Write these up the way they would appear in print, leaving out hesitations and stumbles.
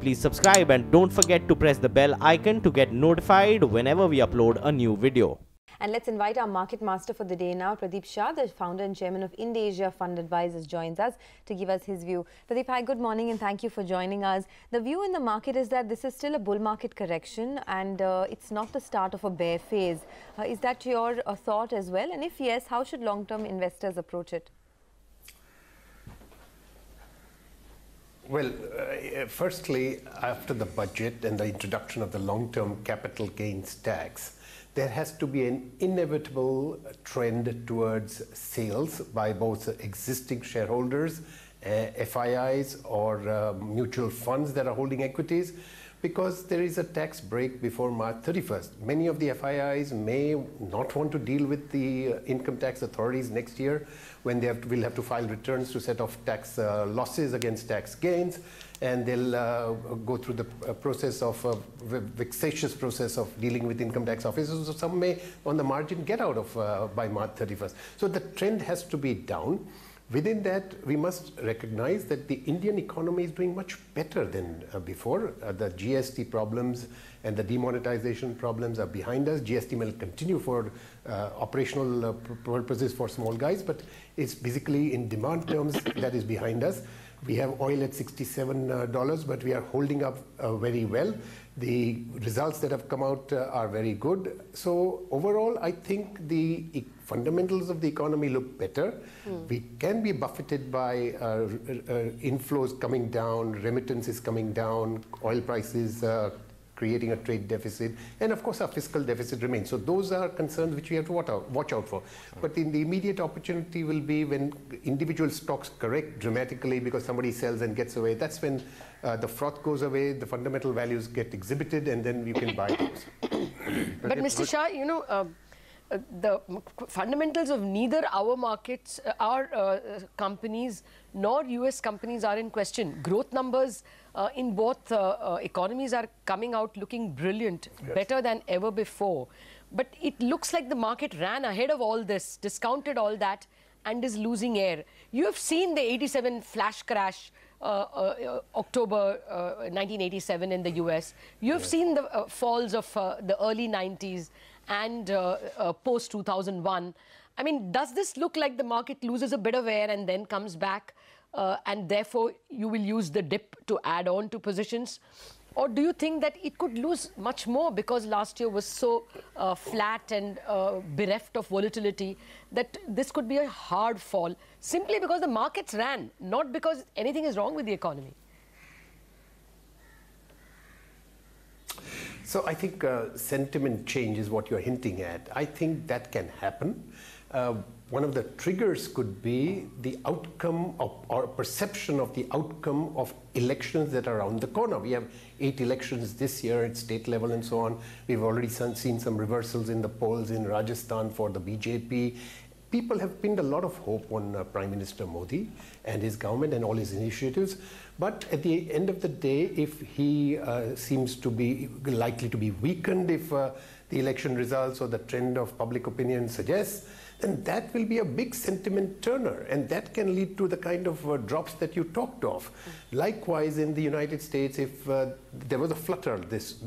please subscribe and don't forget to press the bell icon to get notified whenever we upload a new video. And let's invite our market master for the day now. Pradeep Shah, the founder and chairman of IndAsia Fund Advisors, joins us to give us his view. Pradeep, hi, good morning and thank you for joining us. The view in the market is that this is still a bull market correction and it's not the start of a bear phase. Is that your thought as well? And if yes, how should long-term investors approach it? Well, firstly, after the budget and the introduction of the long-term capital gains tax, there has to be an inevitable trend towards sales by both existing shareholders, FIIs or mutual funds that are holding equities, because there is a tax break before March 31st. Many of the FIIs may not want to deal with the income tax authorities next year when they will have to file returns to set off tax losses against tax gains, and they'll go through the process of vexatious process of dealing with income tax officers. So some may on the margin get out of by March 31st. So the trend has to be down. Within that, we must recognize that the Indian economy is doing much better than before. The GST problems and the demonetization problems are behind us. GST will continue for operational purposes for small guys, but it's basically in demand terms that is behind us. We have oil at $67, but we are holding up very well. The results that have come out are very good. So overall, I think the fundamentals of the economy look better. We can be buffeted by inflows coming down, remittances coming down, oil prices creating a trade deficit, and of course our fiscal deficit remains. So those are concerns which we have to watch out for. But in the immediate opportunity will be when individual stocks correct dramatically because somebody sells and gets away. That's when the froth goes away, the fundamental values get exhibited, and then you can buy those. But Mr. Shah, you know, the fundamentals of neither our markets, our companies, nor US companies are in question. Growth numbers in both economies are coming out looking brilliant, better than ever before. But it looks like the market ran ahead of all this, discounted all that, and is losing air. You have seen the 87 flash crash, October 1987 in the US. You have seen the falls of the early 90s and post 2001. I mean, does this look like the market loses a bit of air and then comes back, and therefore you will use the dip to add on to positions? Or do you think that it could lose much more because last year was so flat and bereft of volatility that this could be a hard fall simply because the markets ran, not because anything is wrong with the economy? So I think sentiment change is what you're hinting at. I think that can happen. One of the triggers could be the outcome of, or perception of the outcome of elections that are around the corner. We have 8 elections this year at state level and so on. We've already seen some reversals in the polls in Rajasthan for the BJP. People have pinned a lot of hope on Prime Minister Modi and his government and all his initiatives. But at the end of the day, if he seems to be likely to be weakened, if the election results or the trend of public opinion suggests, then that will be a big sentiment turner, and that can lead to the kind of drops that you talked of. Likewise, in the United States, if there was a flutter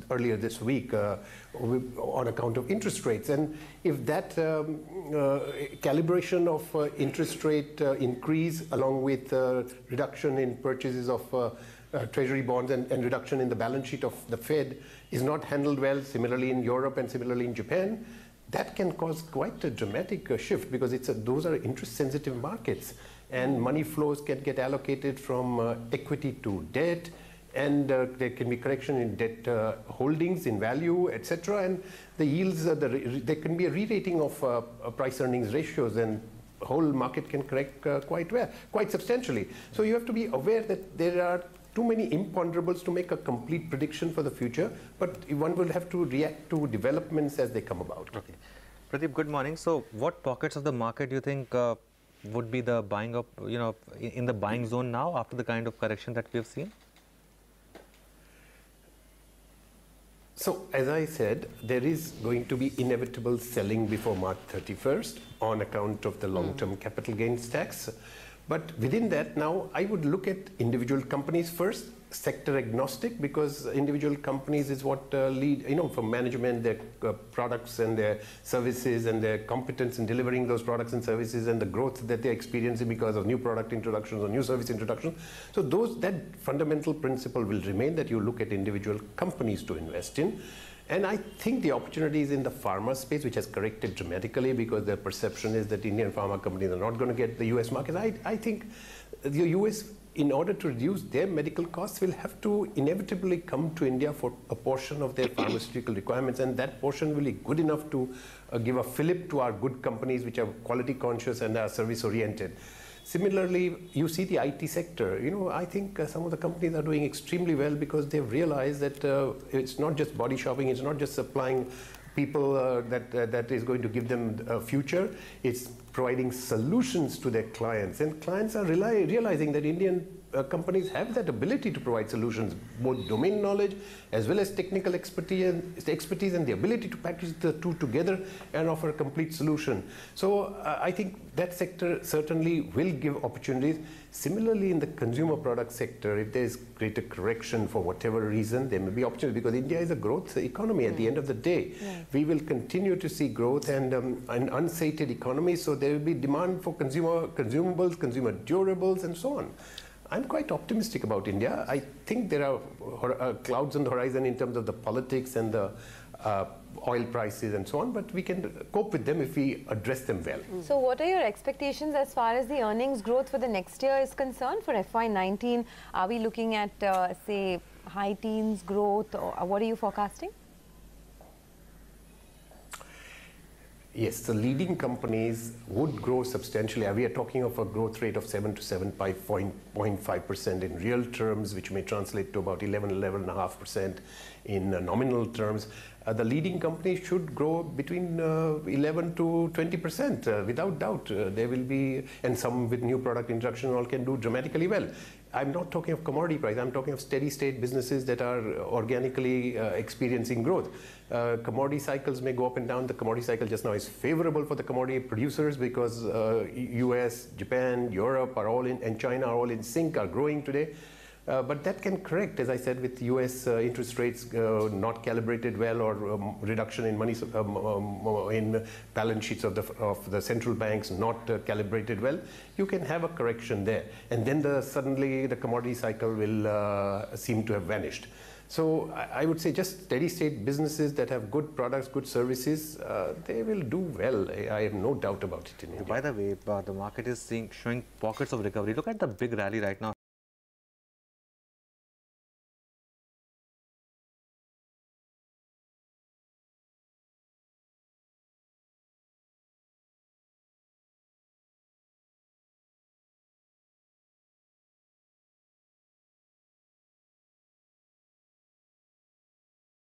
earlier this week on account of interest rates, and if that calibration of interest rate increase along with reduction in purchases of treasury bonds and reduction in the balance sheet of the Fed is not handled well, similarly in Europe and similarly in Japan, that can cause quite a dramatic shift because those are interest-sensitive markets, and money flows can get allocated from equity to debt, and there can be correction in debt holdings in value, etc. And the yields, there can be a re-rating of price-earnings ratios, and the whole market can correct quite substantially. So you have to be aware that there are too many imponderables to make a complete prediction for the future, but one will have to react to developments as they come about. Okay. Pradeep, good morning. So what pockets of the market do you think would be the buying of, in the buying zone now after the kind of correction that we have seen? So, as I said, there is going to be inevitable selling before March 31st on account of the long-term capital gains tax. But within that, now I would look at individual companies first sector agnostic, because individual companies is what lead, from management, their products and their services and their competence in delivering those products and services and the growth that they're experiencing because of new product introductions or new service introductions. So that fundamental principle will remain, that you look at individual companies to invest in. And I think the opportunities in the pharma space, which has corrected dramatically because the perception is that Indian pharma companies are not going to get the US market. I think the US, in order to reduce their medical costs, will have to inevitably come to India for a portion of their pharmaceutical requirements, and that portion will be good enough to give a fillip to our good companies which are quality conscious and are service oriented. Similarly, you see the IT sector. I think some of the companies are doing extremely well because they've realized that it's not just body shopping, it's not just supplying people that is going to give them a future. It's providing solutions to their clients, and clients are realizing that Indian companies have that ability to provide solutions, both domain knowledge as well as technical expertise and the ability to package the two together and offer a complete solution. So I think that sector certainly will give opportunities. Similarly, in the consumer product sector, if there is greater correction for whatever reason, there may be opportunities, because India is a growth economy at the end of the day. We will continue to see growth and an unsated economy, so there will be demand for consumables, consumer durables, and so on. I'm quite optimistic about India. I think there are clouds on the horizon in terms of the politics and the oil prices and so on, but we can cope with them if we address them well. So what are your expectations as far as the earnings growth for the next year is concerned? For FY19, are we looking at, say, high teens growth, or what are you forecasting? Yes, the leading companies would grow substantially. We are talking of a growth rate of 7 to 7.5% in real terms, which may translate to about 11.5% in nominal terms. The leading companies should grow between 11 to 20%, without doubt. There will be, and some with new product introduction all can do dramatically well. I'm not talking of commodity price, I'm talking of steady state businesses that are organically experiencing growth. Commodity cycles may go up and down. The commodity cycle just now is favorable for the commodity producers because US, Japan, Europe are all in, and China are all in sync, are growing today. But that can correct, as I said, with US interest rates not calibrated well, or reduction in money in balance sheets of the central banks not calibrated well. You can have a correction there, and then suddenly the commodity cycle will seem to have vanished. So I would say just steady state businesses that have good products, good services, they will do well. I have no doubt about it in India. By the way, the market is showing pockets of recovery. Look at the big rally right now.